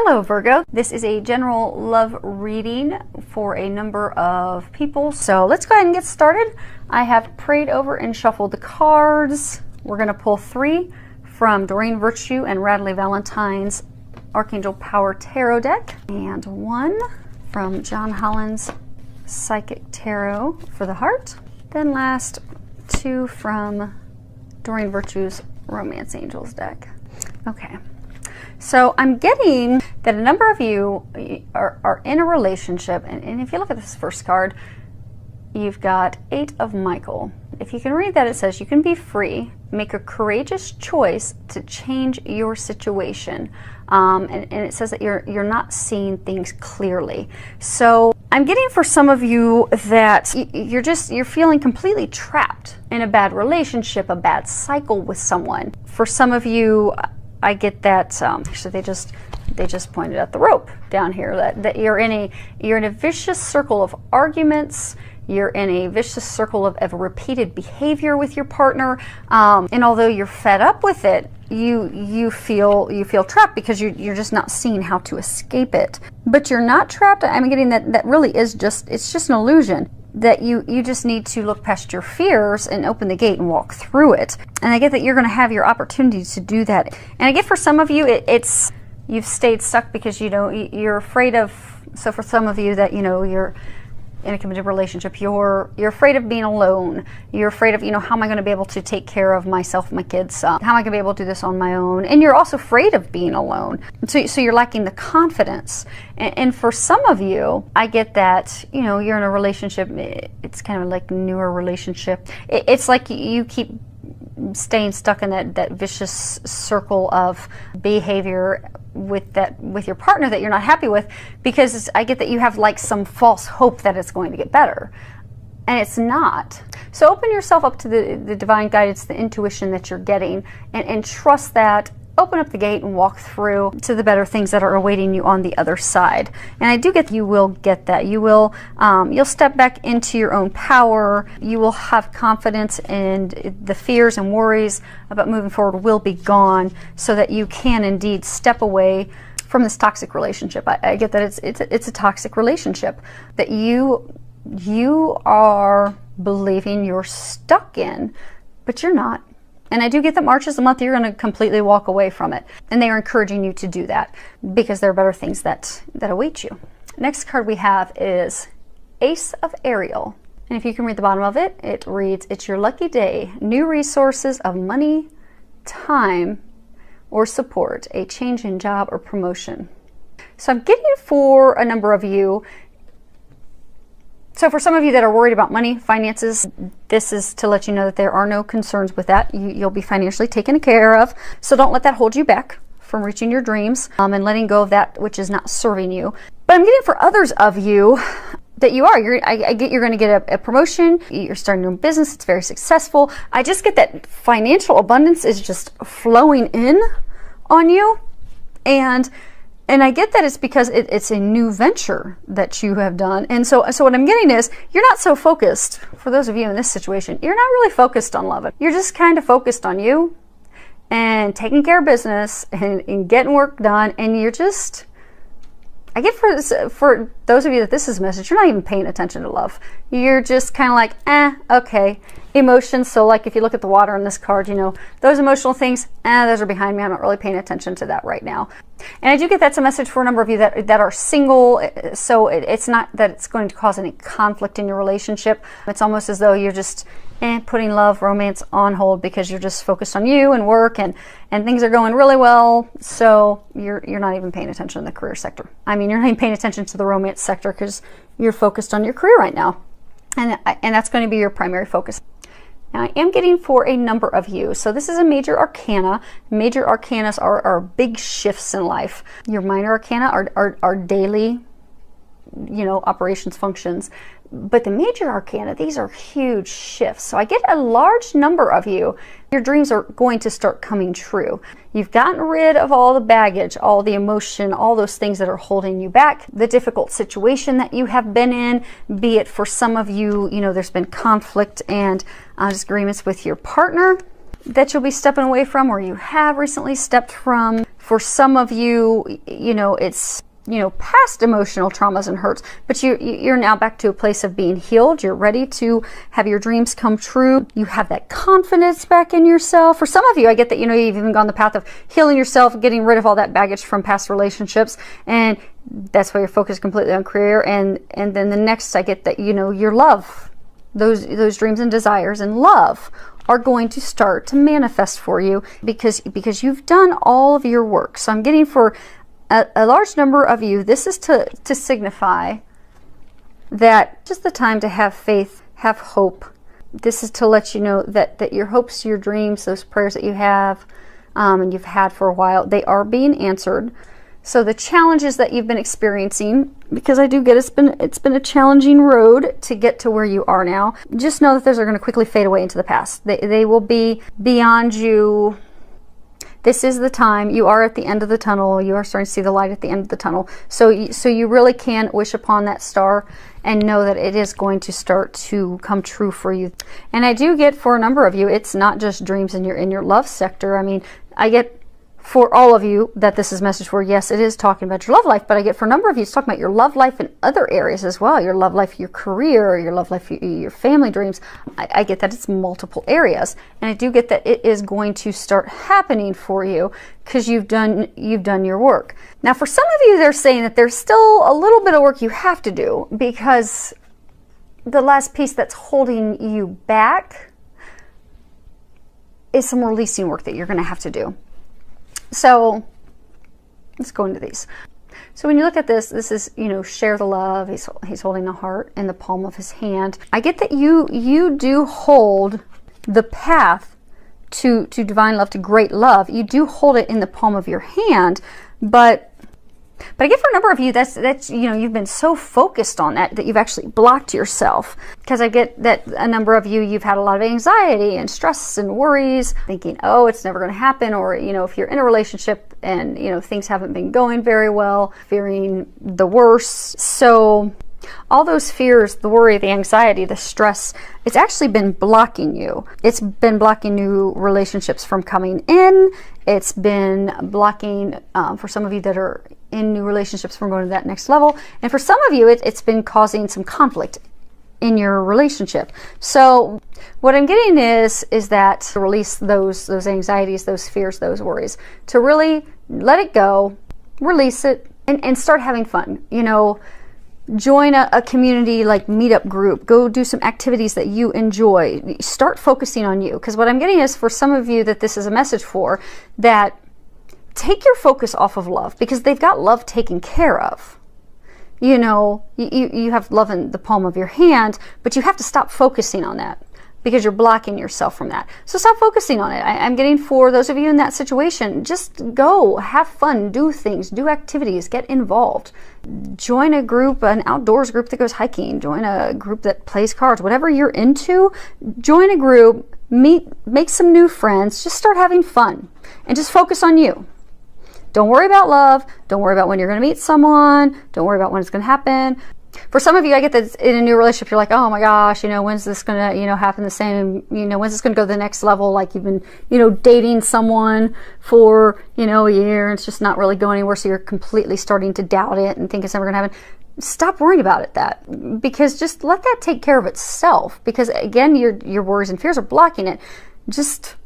Hello Virgo, this is a general love reading for a number of people. So let's go ahead and get started. I have prayed over and shuffled the cards. We're going to pull 3 from Doreen Virtue and Radley Valentine's Archangel Power Tarot deck, and 1 from John Holland's Psychic Tarot for the heart. Then last 2 from Doreen Virtue's Romance Angels deck. Okay. So I'm getting that a number of you are in a relationship, and if you look at this first card, you've got 8 of Michael. If you can read that, it says you can be free, make a courageous choice to change your situation, and it says that you're not seeing things clearly. So I'm getting for some of you that you're feeling completely trapped in a bad relationship, a bad cycle with someone. For some of you, I get that, actually they just pointed at the rope down here, that you're in a vicious circle of arguments, you're in a vicious circle of repeated behavior with your partner, and although you're fed up with it, you feel trapped because you're just not seeing how to escape it. But you're not trapped. I'm getting that really is it's just an illusion. That you just need to look past your fears and open the gate and walk through it. And I get that you're going to have your opportunity to do that. And I get for some of you, it's you've stayed stuck because you're afraid of. So for some of you that you're in a committed relationship, you're afraid of being alone. You're afraid of how am I going to be able to take care of myself, my kids? How am I going to be able to do this on my own? And you're also afraid of being alone. So you're lacking the confidence. And for some of you, I get that you're in a relationship. It's kind of like a newer relationship. It's like you keep staying stuck in that vicious circle of behavior with your partner that you're not happy with, because I get that you have like some false hope that it's going to get better, and it's not. So open yourself up to the divine guidance, the intuition that you're getting, and trust that. Open up the gate and walk through to the better things that are awaiting you on the other side. And I do get you will get that. You'll step back into your own power. You will have confidence, and the fears and worries about moving forward will be gone, so that you can indeed step away from this toxic relationship. I get that it's a toxic relationship that you are believing you're stuck in, but you're not. And I do get that March is the month you're going to completely walk away from it. And they are encouraging you to do that because there are better things that await you. Next card we have is Ace of Ariel. And if you can read the bottom of it, it reads, it's your lucky day. New resources of money, time, or support. A change in job or promotion. So I'm getting for a number of you. So for some of you that are worried about money, finances, this is to let you know that there are no concerns with that. You'll be financially taken care of. So don't let that hold you back from reaching your dreams and letting go of that which is not serving you. But I'm getting for others of you that I get you're going to get a promotion. You're starting your own business. It's very successful. I just get that financial abundance is just flowing in on you. And I get that it's because it's a new venture that you have done. And so what I'm getting is you're not so focused, for those of you in this situation, you're not really focused on love. You're just kind of focused on you and taking care of business and getting work done. And you're just, I get for those of you that this is a message, you're not even paying attention to love. You're just kind of like, okay. Emotions, so like if you look at the water in this card, those emotional things, those are behind me. I'm not really paying attention to that right now. And I do get that's a message for a number of you that are single, so it's not that it's going to cause any conflict in your relationship. It's almost as though you're just putting love, romance on hold because you're just focused on you and work, and things are going really well, so you're not even paying attention to the career sector. I mean, you're not even paying attention to the romance sector because you're focused on your career right now. And that's going to be your primary focus. Now, I am getting for a number of you. So this is a major arcana. Major arcanas are big shifts in life. Your minor arcana are daily, operations, functions. But the major arcana, these are huge shifts. So I get a large number of you. Your dreams are going to start coming true. You've gotten rid of all the baggage, all the emotion, all those things that are holding you back. The difficult situation that you have been in, be it for some of you, there's been conflict and disagreements with your partner that you'll be stepping away from, or you have recently stepped from. For some of you, you know, it's, you know, past emotional traumas and hurts, but you're now back to a place of being healed. You're ready to have your dreams come true. You have that confidence back in yourself. For some of you, I get that, you know, you've even gone the path of healing yourself, getting rid of all that baggage from past relationships, and that's why you're focused completely on career. And then the next, I get that, you know, your love, those dreams and desires and love are going to start to manifest for you because you've done all of your work. So I'm getting for a large number of you, this is to signify that just the time to have faith, have hope. This is to let you know that your hopes, your dreams, those prayers that you have and you've had for a while, they are being answered. So the challenges that you've been experiencing, because I do get it's been a challenging road to get to where you are now, just know that those are going to quickly fade away into the past. They will be beyond you. This is the time. You are at the end of the tunnel. You are starting to see the light at the end of the tunnel. So you really can wish upon that star and know that it is going to start to come true for you. And I do get for a number of you, it's not just dreams in your love sector. I mean, I get for all of you that this is a message for, yes, it is talking about your love life, but I get for a number of you, it's talking about your love life in other areas as well. Your love life, your career, your love life, your family dreams. I get that it's multiple areas. And I do get that it is going to start happening for you because you've done your work. Now, for some of you, they're saying that there's still a little bit of work you have to do because the last piece that's holding you back is some releasing work that you're going to have to do. So let's go into these. So when you look at this is, you know, share the love. He's holding a heart in the palm of his hand. I get that you do hold the path to divine love, to great love. You do hold it in the palm of your hand, but I get for a number of you, that's you know, you've been so focused on that you've actually blocked yourself. Because I get that a number of you, you've had a lot of anxiety and stress and worries, thinking, oh, it's never going to happen. Or, you know, if you're in a relationship and, you know, things haven't been going very well, fearing the worst. So all those fears, the worry, the anxiety, the stress, it's actually been blocking you. It's been blocking new relationships from coming in. It's been blocking, for some of you that are in new relationships, from going to that next level. And for some of you, it's been causing some conflict in your relationship. So what I'm getting is that to release those anxieties, those fears, those worries, to really let it go, release it, and start having fun. You know, join a community like meetup group. Go do some activities that you enjoy. Start focusing on you. Because what I'm getting is for some of you that this is a message for, that take your focus off of love, because they've got love taken care of. You know, you have love in the palm of your hand, but you have to stop focusing on that because you're blocking yourself from that. So stop focusing on it. I'm getting for those of you in that situation, just go, have fun, do things, do activities, get involved. Join a group, an outdoors group that goes hiking, join a group that plays cards, whatever you're into, join a group, make some new friends, just start having fun and just focus on you. Don't worry about love. Don't worry about when you're going to meet someone. Don't worry about when it's going to happen. For some of you, I get that in a new relationship, you're like, oh my gosh, you know, when's this going to, you know, happen the same, you know, when's this going to go to the next level? Like you've been, you know, dating someone for, you know, a year and it's just not really going anywhere. So you're completely starting to doubt it and think it's never going to happen. Stop worrying about it, because just let that take care of itself. Because again, your worries and fears are blocking it. Just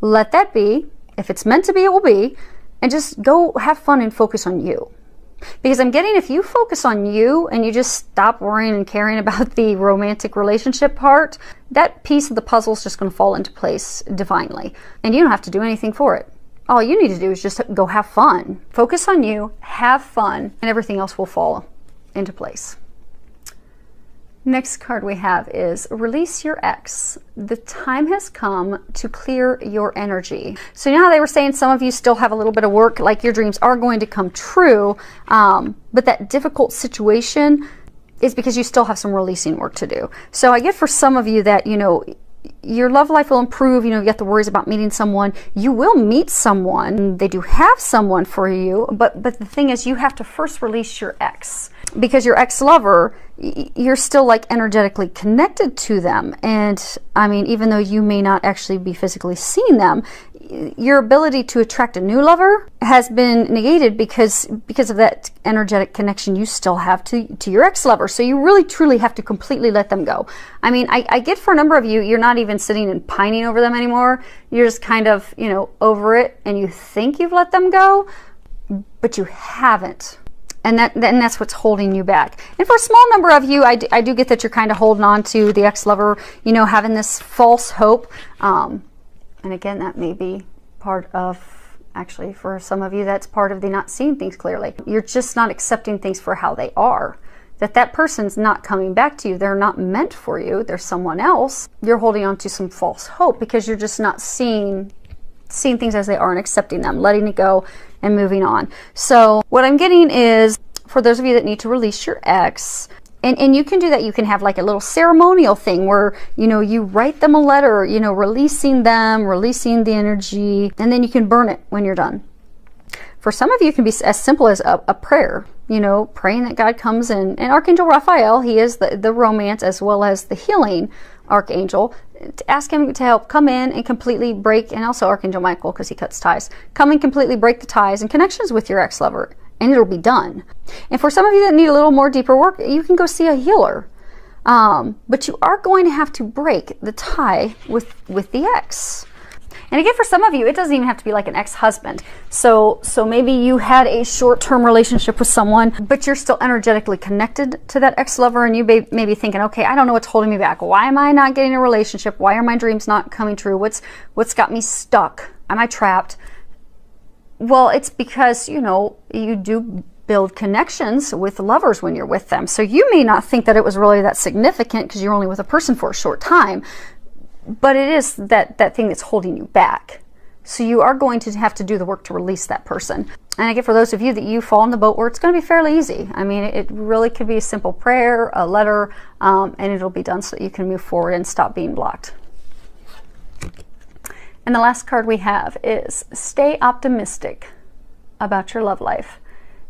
let that be. If it's meant to be, it will be. And just go have fun and focus on you. Because I'm getting, if you focus on you and you just stop worrying and caring about the romantic relationship part, that piece of the puzzle is just going to fall into place divinely. And you don't have to do anything for it. All you need to do is just go have fun. Focus on you, have fun, and everything else will fall into place. Next card we have is Release Your Ex. The time has come to clear your energy. So you know how they were saying some of you still have a little bit of work, like your dreams are going to come true, but that difficult situation is because you still have some releasing work to do. So I get for some of you that, you know, your love life will improve. You know, you get the worries about meeting someone. You will meet someone. They do have someone for you, but the thing is, you have to first release your ex, because your ex-lover, you're still like energetically connected to them. And I mean, even though you may not actually be physically seeing them, your ability to attract a new lover has been negated because of that energetic connection you still have to your ex-lover. So you really truly have to completely let them go. I mean, I get for a number of you, you're not even sitting and pining over them anymore. You're just kind of, you know, over it, and you think you've let them go, but you haven't. And that's what's holding you back. And for a small number of you, I do get that you're kind of holding on to the ex-lover, you know, having this false hope. And again, that may be part of, actually, for some of you, that's part of the not seeing things clearly. You're just not accepting things for how they are. That person's not coming back to you. They're not meant for you. They're someone else. You're holding on to some false hope because you're just not seeing things as they are and accepting them, letting it go and moving on. So what I'm getting is, for those of you that need to release your ex, and you can do that. You can have like a little ceremonial thing where, you know, you write them a letter, you know, releasing them, releasing the energy, and then you can burn it when you're done. For some of you, it can be as simple as a prayer, you know, praying that God comes in. And Archangel Raphael, he is the romance as well as the healing archangel. To ask him to help come in and completely break, and also Archangel Michael, because he cuts ties, come and completely break the ties and connections with your ex-lover, and it'll be done. And for some of you that need a little more deeper work, you can go see a healer. But you are going to have to break the tie with the ex. And again, for some of you, it doesn't even have to be like an ex-husband. So maybe you had a short-term relationship with someone, but you're still energetically connected to that ex-lover, and you may be thinking, okay, I don't know what's holding me back. Why am I not getting a relationship? Why are my dreams not coming true? What's got me stuck? Am I trapped? Well, it's because, you know, you do build connections with lovers when you're with them. So you may not think that it was really that significant because you're only with a person for a short time. But it is that thing that's holding you back. So you are going to have to do the work to release that person. And again, for those of you that you fall in the boat where it's going to be fairly easy. I mean, it really could be a simple prayer, a letter, and it'll be done so that you can move forward and stop being blocked. And the last card we have is stay optimistic about your love life.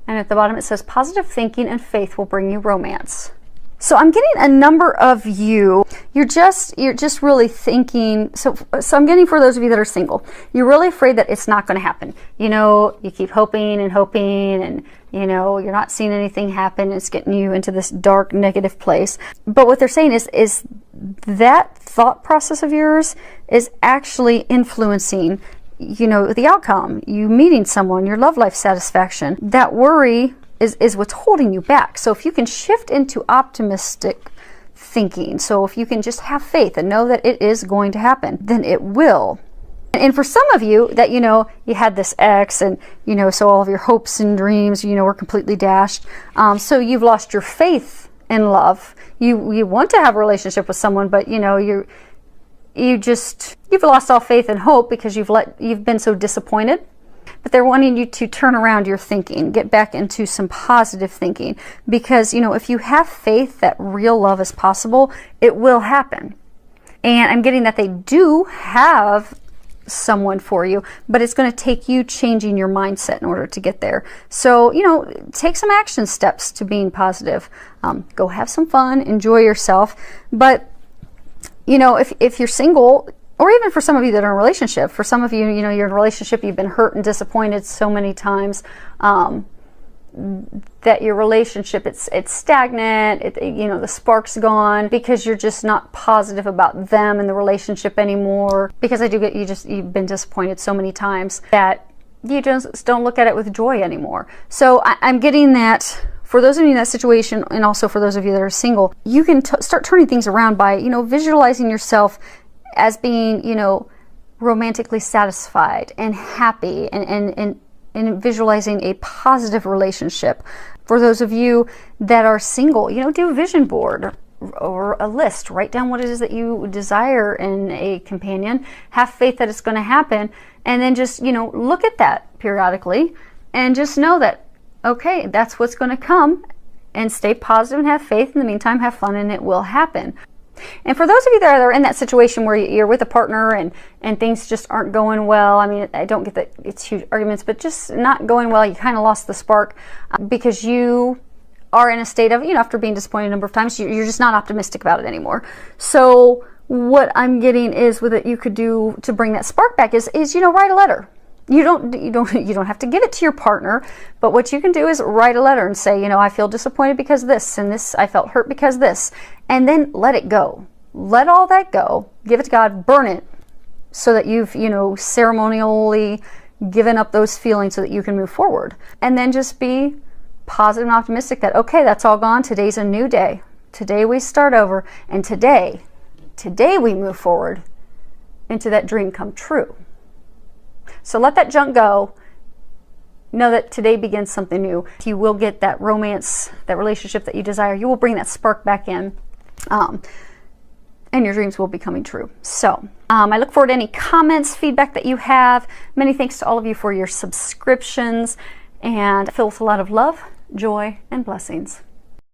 And at the bottom it says positive thinking and faith will bring you romance. So I'm getting a number of you, you're just really thinking, so I'm getting for those of you that are single, you're really afraid that it's not going to happen. You know, you keep hoping and hoping, and you know, you're not seeing anything happen. It's getting you into this dark, negative place. But what they're saying is that thought process of yours is actually influencing, you know, the outcome, you meeting someone, your love life satisfaction. That worry is what's holding you back. So if you can shift into optimistic thinking, so if you can just have faith and know that it is going to happen, then it will. And for some of you that, you know, you had this ex and, you know, so all of your hopes and dreams, you know, were completely dashed. So you've lost your faith in love. You want to have a relationship with someone, but, you know, you've lost all faith and hope because you've been so disappointed. But they're wanting you to turn around your thinking, get back into some positive thinking. Because, you know, if you have faith that real love is possible, it will happen. And I'm getting that they do have someone for you, but it's going to take you changing your mindset in order to get there. So, you know, take some action steps to being positive. Go have some fun, enjoy yourself. But, you know, if you're single, or even for some of you that are in a relationship, for some of you, you know, you're in a relationship, you've been hurt and disappointed so many times that your relationship, it's stagnant, you know, the spark's gone because you're just not positive about them and the relationship anymore. Because I do get you've been disappointed so many times that you just don't look at it with joy anymore. So I'm getting that for those of you in that situation, and also for those of you that are single, you can start turning things around by, you know, visualizing yourself as being, you know, romantically satisfied and happy, and visualizing a positive relationship. For those of you that are single, you know, do a vision board or a list. Write down what it is that you desire in a companion. Have faith that it's going to happen, and then just, you know, look at that periodically and just know that, okay, that's what's going to come, and stay positive and have faith. In the meantime, have fun, and it will happen. And for those of you that are in that situation where you're with a partner and things just aren't going well, I mean, I don't get that it's huge arguments, but just not going well, you kind of lost the spark because you are in a state of, you know, after being disappointed a number of times, you're just not optimistic about it anymore. So what I'm getting is with it, you could do to bring that spark back is you know, write a letter. You don't have to give it to your partner, but what you can do is write a letter and say, you know, I feel disappointed because of this, and this, I felt hurt because of this, and then let it go. Let all that go. Give it to God. Burn it, so that you've, you know, ceremonially given up those feelings so that you can move forward. And then just be positive and optimistic that, okay, that's all gone. Today's a new day. Today we start over, and today we move forward into that dream come true. So let that junk go. Know that today begins something new. You will get that romance, that relationship that you desire. You will bring that spark back in, and your dreams will be coming true. So I look forward to any comments, feedback that you have. Many thanks to all of you for your subscriptions, and filled with a lot of love, joy, and blessings.